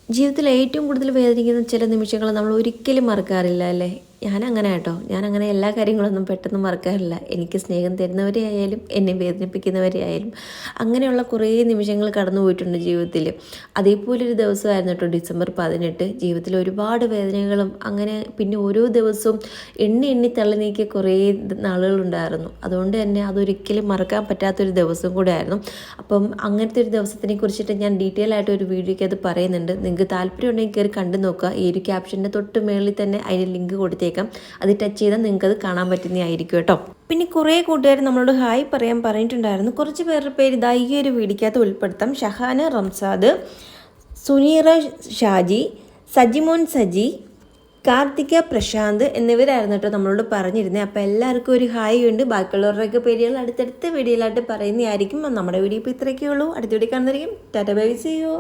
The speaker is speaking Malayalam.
ജീവിതത്തിൽ ഏറ്റവും കൂടുതൽ വേദനിക്കുന്ന ചില നിമിഷങ്ങൾ നമ്മൾ ഒരിക്കലും മറക്കാറില്ല അല്ലേ? ഞാനങ്ങനെ കേട്ടോ. ഞാനങ്ങനെ എല്ലാ കാര്യങ്ങളൊന്നും പെട്ടെന്ന് മറക്കാറില്ല. എനിക്ക് സ്നേഹം തരുന്നവരെ ആയാലും എന്നെ വേദനിപ്പിക്കുന്നവരെ ആയാലും അങ്ങനെയുള്ള കുറേ നിമിഷങ്ങൾ കടന്നു പോയിട്ടുണ്ട് ജീവിതത്തിൽ. അതേപോലൊരു ദിവസമായിരുന്നു കേട്ടോ ഡിസംബർ 18. ജീവിതത്തിൽ ഒരുപാട് വേദനകളും അങ്ങനെ പിന്നെ ഓരോ ദിവസവും എണ്ണി എണ്ണി തള്ളി നീക്കിയ കുറേ നാളുകളുണ്ടായിരുന്നു. അതുകൊണ്ട് തന്നെ അതൊരിക്കലും മറക്കാൻ പറ്റാത്തൊരു ദിവസം കൂടെ ആയിരുന്നു. അപ്പം അങ്ങനത്തെ ഒരു ദിവസത്തിനെ കുറിച്ചിട്ട് ഞാൻ ഡീറ്റെയിൽ ആയിട്ട് ഒരു വീഡിയോയ്ക്ക് അത് പറയുന്നുണ്ട്. നിങ്ങൾക്ക് താല്പര്യം ഉണ്ടെങ്കിൽ കയറി കണ്ടു നോക്കുക. ഈ ഒരു ക്യാപ്ഷൻ്റെ തൊട്ട് മേളിൽ തന്നെ അതിന് ലിങ്ക് കൊടുത്തേക്കാം. അത് ടച്ച് ചെയ്താൽ നിങ്ങൾക്ക് അത് കാണാൻ പറ്റുന്നതായിരിക്കും കേട്ടോ. പിന്നെ കുറേ കൂട്ടുകാർ നമ്മളോട് ഹായ് പറയാൻ പറഞ്ഞിട്ടുണ്ടായിരുന്നു. കുറച്ച് പേരുടെ പേര് ഇതാ ഈ ഒരു വീഡിയോക്കകത്ത് ഉൾപ്പെടുത്താം. ഷഹാന റംസാദ്, സുനീറ ഷാജി, സജിമോൻ സജി, കാർത്തിക പ്രശാന്ത് എന്നിവരായിരുന്നു കേട്ടോ നമ്മളോട് പറഞ്ഞിരുന്നത്. അപ്പോൾ എല്ലാവർക്കും ഒരു ഹായ് ഉണ്ട്. ബാക്കിയുള്ളവരുടെയൊക്കെ പേരുകൾ അടുത്തടുത്ത വീഡിയോയിലായിട്ട് പറയുന്നതായിരിക്കും. നമ്മുടെ വീഡിയോ ഇപ്പോൾ ഇത്രയൊക്കെ ഉള്ളൂ. അടുത്ത വീഡിയോ കാണുന്നതായിരിക്കും. Tata bye, see U.